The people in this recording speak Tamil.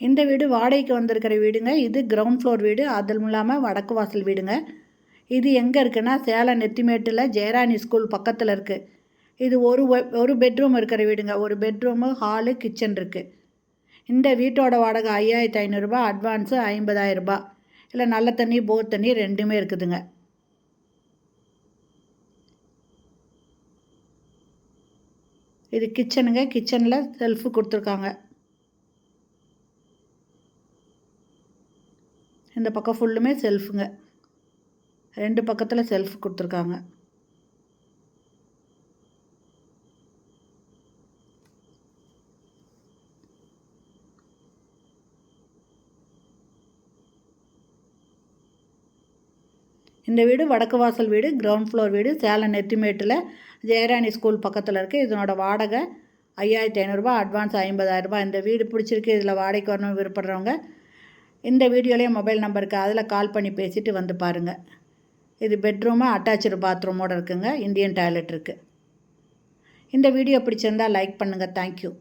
இந்த வீடு வாடகைக்கு வந்திருக்கிற வீடுங்க. இது கிரவுண்ட் ஃப்ளோர் வீடு, அதுவும் இல்லாமல் வடக்கு வாசல் வீடுங்க. இது எங்கே இருக்குன்னா சேலம் நெத்திமேட்டில் ஜெயராணி ஸ்கூல் பக்கத்தில் இருக்குது. இது ஒரு பெட்ரூம் இருக்கிற வீடுங்க. ஒரு பெட்ரூமு, ஹாலு, கிச்சன் இருக்குது. இந்த வீட்டோட வாடகை 5500 ரூபாய், அட்வான்ஸு 50,000 ரூபாய். இல்லை நல்ல தண்ணி, போர் தண்ணி ரெண்டுமே இருக்குதுங்க. இது கிச்சனுங்க. கிச்சனில் செல்ஃபு கொடுத்துருக்காங்க. இந்த பக்கம் ஃபுல்லுமே செல்ஃபுங்க. 2 பக்கத்தில் செல்ஃப் கொடுத்துருக்காங்க. இந்த வீடு வடக்கு வாசல் வீடு, கிரவுண்ட் ஃப்ளோர் வீடு, சேலம் நெத்திமேட்டில் ஜெயராணி ஸ்கூல் பக்கத்தில் இருக்குது. இதனோட வாடகை 5500 ரூபாய், அட்வான்ஸ் 50,000 ரூபாய். இந்த வீடு பிடிச்சிருக்கு, இதில் வாடகைக்கு வரணும் விருப்பப்படுறவங்க இந்த வீடியோலேயே மொபைல் நம்பருக்கு அதில் கால் பண்ணி பேசிவிட்டு வந்து பாருங்கள். இது பெட்ரூமு, அட்டாச்சு பாத்ரூமோடு இருக்குங்க. இந்தியன் டாய்லெட் இருக்குது. இந்த வீடியோ பிடிச்சிருந்தால் லைக் பண்ணுங்கள். தேங்க்யூ.